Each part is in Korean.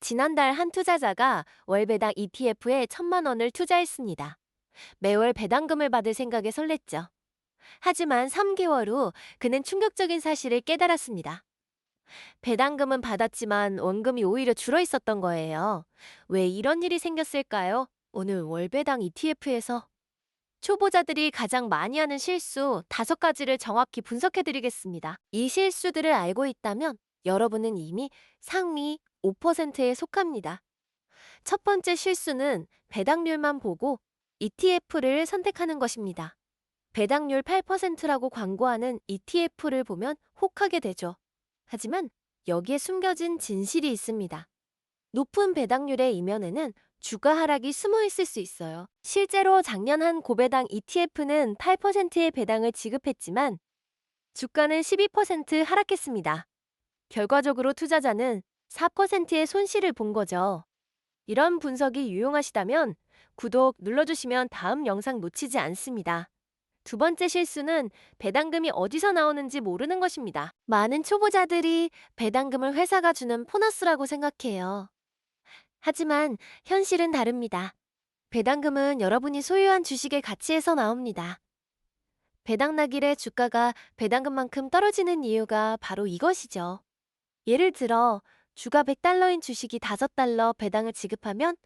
지난달 한 투자자가 월 배당 ETF에 1,000만 원을 투자했습니다. 매월 배당금을 받을 생각에 설렜죠. 하지만 3개월 후 그는 충격적인 사실을 깨달았습니다. 배당금은 받았지만 원금이 오히려 줄어 있었던 거예요. 왜 이런 일이 생겼을까요? 오늘 월배당 ETF에서 초보자들이 가장 많이 하는 실수 5가지를 정확히 분석해 드리겠습니다. 이 실수들을 알고 있다면 여러분은 이미 상위 5%에 속합니다. 첫 번째 실수는 배당률만 보고 ETF를 선택하는 것입니다. 배당률 8%라고 광고하는 ETF를 보면 혹하게 되죠. 하지만 여기에 숨겨진 진실이 있습니다. 높은 배당률의 이면에는 주가 하락이 숨어 있을 수 있어요. 실제로 작년 한 고배당 ETF는 8%의 배당을 지급했지만 주가는 12% 하락했습니다. 결과적으로 투자자는 4%의 손실을 본 거죠. 이런 분석이 유용하시다면 구독 눌러주시면 다음 영상 놓치지 않습니다. 두 번째 실수는 배당금이 어디서 나오는지 모르는 것입니다. 많은 초보자들이 배당금을 회사가 주는 보너스라고 생각해요. 하지만 현실은 다릅니다. 배당금은 여러분이 소유한 주식의 가치에서 나옵니다. 배당 나길에 주가가 배당금만큼 떨어지는 이유가 바로 이것이죠. 예를 들어 주가 100달러인 주식이 5달러 배당을 지급하면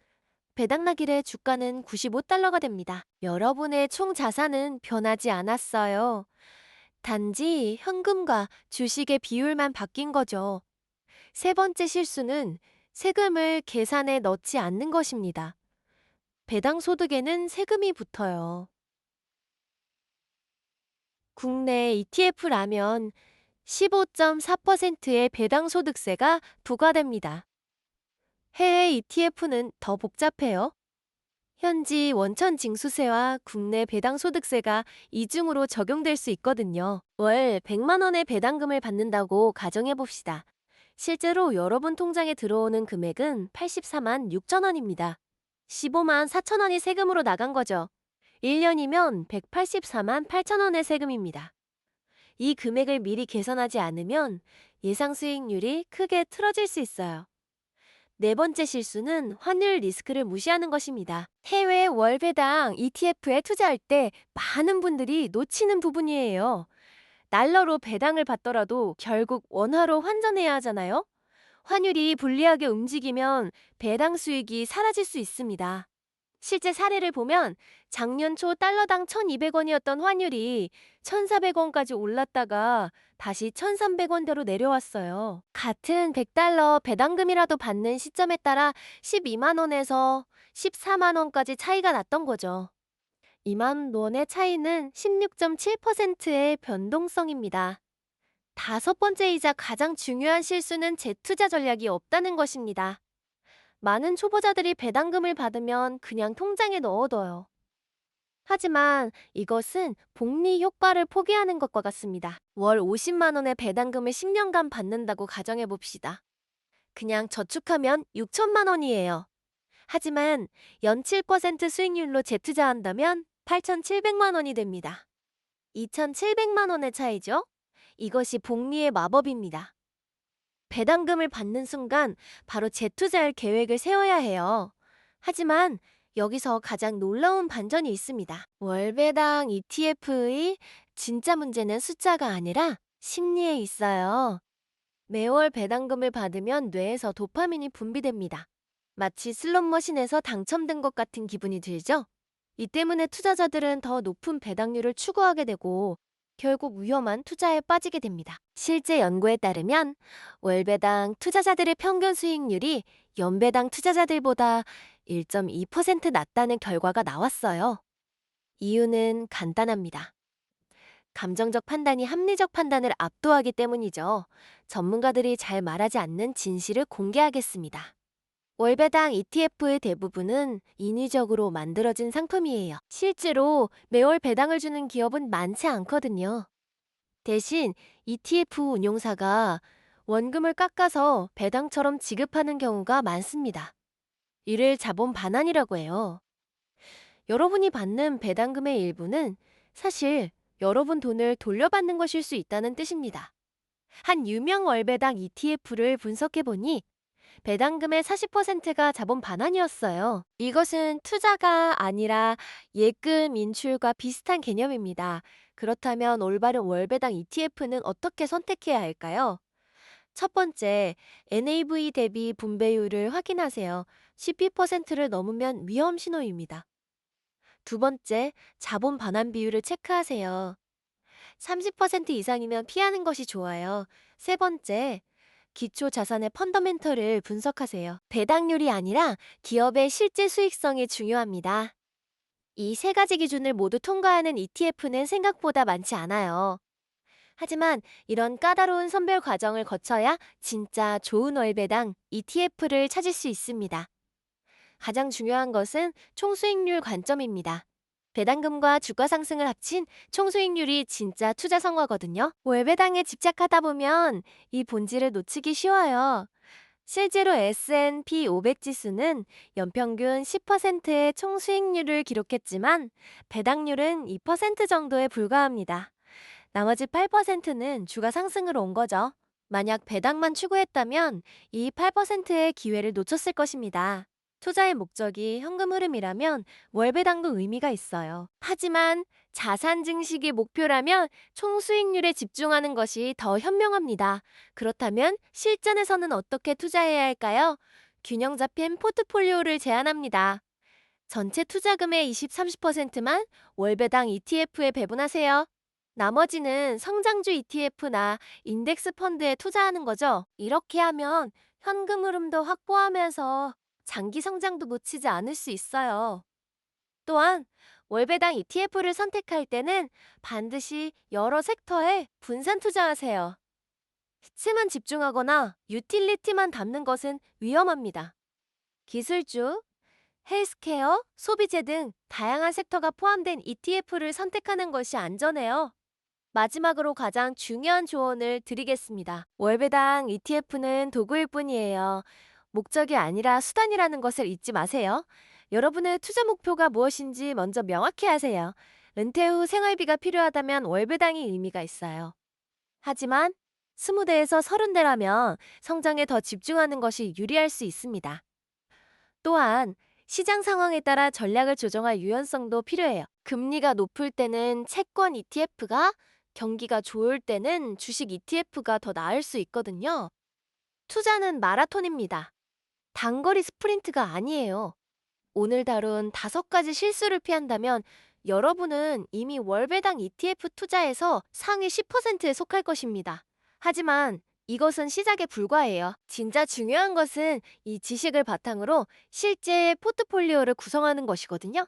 배당 나길에 주가는 95달러가 됩니다. 여러분의 총 자산은 변하지 않았어요. 단지 현금과 주식의 비율만 바뀐 거죠. 세 번째 실수는 세금을 계산에 넣지 않는 것입니다. 배당 소득에는 세금이 붙어요. 국내 ETF라면 15.4%의 배당 소득세가 부과됩니다. 해외 ETF는 더 복잡해요. 현지 원천 징수세와 국내 배당 소득세가 이중으로 적용될 수 있거든요. 월 100만 원의 배당금을 받는다고 가정해 봅시다. 실제로 여러분 통장에 들어오는 금액은 84만 6천 원입니다. 15만 4천 원이 세금으로 나간 거죠. 1년이면 184만 8천 원의 세금입니다. 이 금액을 미리 계산하지 않으면 예상 수익률이 크게 틀어질 수 있어요. 네 번째 실수는 환율 리스크를 무시하는 것입니다. 해외 월배당 ETF에 투자할 때 많은 분들이 놓치는 부분이에요. 달러로 배당을 받더라도 결국 원화로 환전해야 하잖아요. 환율이 불리하게 움직이면 배당 수익이 사라질 수 있습니다. 실제 사례를 보면 작년 초 달러당 1,200원이었던 환율이 1,400원까지 올랐다가 다시 1,300원대로 내려왔어요. 같은 100달러 배당금이라도 받는 시점에 따라 12만 원에서 14만 원까지 차이가 났던 거죠. 2만 원의 차이는 16.7%의 변동성입니다. 다섯 번째이자 가장 중요한 실수는 재투자 전략이 없다는 것입니다. 많은 초보자들이 배당금을 받으면 그냥 통장에 넣어둬요. 하지만 이것은 복리 효과를 포기하는 것과 같습니다. 월 50만 원의 배당금을 10년간 받는다고 가정해 봅시다. 그냥 저축하면 6천만 원이에요. 하지만 연 7% 수익률로 재투자한다면 8,700만 원이 됩니다. 2,700만 원의 차이죠? 이것이 복리의 마법입니다. 배당금을 받는 순간 바로 재투자할 계획을 세워야 해요. 하지만 여기서 가장 놀라운 반전이 있습니다. 월배당 ETF의 진짜 문제는 숫자가 아니라 심리에 있어요. 매월 배당금을 받으면 뇌에서 도파민이 분비됩니다. 마치 슬롯머신에서 당첨된 것 같은 기분이 들죠? 이 때문에 투자자들은 더 높은 배당률을 추구하게 되고 결국 위험한 투자에 빠지게 됩니다. 실제 연구에 따르면 월배당 투자자들의 평균 수익률이 연배당 투자자들보다 1.2% 낮다는 결과가 나왔어요. 이유는 간단합니다. 감정적 판단이 합리적 판단을 압도하기 때문이죠. 전문가들이 잘 말하지 않는 진실을 공개하겠습니다. 월배당 ETF의 대부분은 인위적으로 만들어진 상품이에요. 실제로 매월 배당을 주는 기업은 많지 않거든요. 대신 ETF 운용사가 원금을 깎아서 배당처럼 지급하는 경우가 많습니다. 이를 자본 반환이라고 해요. 여러분이 받는 배당금의 일부는 사실 여러분 돈을 돌려받는 것일 수 있다는 뜻입니다. 한 유명 월배당 ETF를 분석해보니 배당금의 40%가 자본 반환이었어요. 이것은 투자가 아니라 예금 인출과 비슷한 개념입니다. 그렇다면 올바른 월배당 ETF는 어떻게 선택해야 할까요? 첫 번째, NAV 대비 분배율을 확인하세요. 12%를 넘으면 위험 신호입니다. 두 번째, 자본 반환 비율을 체크하세요. 30% 이상이면 피하는 것이 좋아요. 세 번째, 기초 자산의 펀더멘털을 분석하세요. 배당률이 아니라 기업의 실제 수익성이 중요합니다. 이 세 가지 기준을 모두 통과하는 ETF는 생각보다 많지 않아요. 하지만 이런 까다로운 선별 과정을 거쳐야 진짜 좋은 월배당 ETF를 찾을 수 있습니다. 가장 중요한 것은 총수익률 관점입니다. 배당금과 주가 상승을 합친 총수익률이 진짜 투자 성과거든요. 월배당에 집착하다 보면 이 본질을 놓치기 쉬워요. 실제로 S&P 500 지수는 연평균 10%의 총수익률을 기록했지만 배당률은 2% 정도에 불과합니다. 나머지 8%는 주가 상승으로 온 거죠. 만약 배당만 추구했다면 이 8%의 기회를 놓쳤을 것입니다. 투자의 목적이 현금 흐름이라면 월배당도 의미가 있어요. 하지만 자산 증식이 목표라면 총수익률에 집중하는 것이 더 현명합니다. 그렇다면 실전에서는 어떻게 투자해야 할까요? 균형 잡힌 포트폴리오를 제안합니다. 전체 투자금의 20-30%만 월배당 ETF에 배분하세요. 나머지는 성장주 ETF나 인덱스 펀드에 투자하는 거죠. 이렇게 하면 현금 흐름도 확보하면서 장기 성장도 놓치지 않을 수 있어요. 또한 월배당 ETF를 선택할 때는 반드시 여러 섹터에 분산 투자하세요. 수치만 집중하거나 유틸리티만 담는 것은 위험합니다. 기술주, 헬스케어, 소비재 등 다양한 섹터가 포함된 ETF를 선택하는 것이 안전해요. 마지막으로 가장 중요한 조언을 드리겠습니다. 월배당 ETF는 도구일 뿐이에요. 목적이 아니라 수단이라는 것을 잊지 마세요. 여러분의 투자 목표가 무엇인지 먼저 명확히 하세요. 은퇴 후 생활비가 필요하다면 월배당이 의미가 있어요. 하지만 20대에서 30대라면 성장에 더 집중하는 것이 유리할 수 있습니다. 또한 시장 상황에 따라 전략을 조정할 유연성도 필요해요. 금리가 높을 때는 채권 ETF가, 경기가 좋을 때는 주식 ETF가 더 나을 수 있거든요. 투자는 마라톤입니다. 단거리 스프린트가 아니에요. 오늘 다룬 5가지 실수를 피한다면 여러분은 이미 월배당 ETF 투자에서 상위 10%에 속할 것입니다. 하지만 이것은 시작에 불과해요. 진짜 중요한 것은 이 지식을 바탕으로 실제 포트폴리오를 구성하는 것이거든요.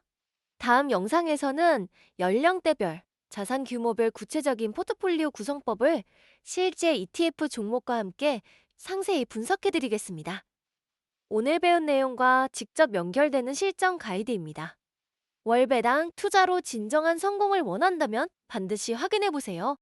다음 영상에서는 연령대별, 자산 규모별 구체적인 포트폴리오 구성법을 실제 ETF 종목과 함께 상세히 분석해드리겠습니다. 오늘 배운 내용과 직접 연결되는 실전 가이드입니다. 월배당 투자로 진정한 성공을 원한다면 반드시 확인해보세요.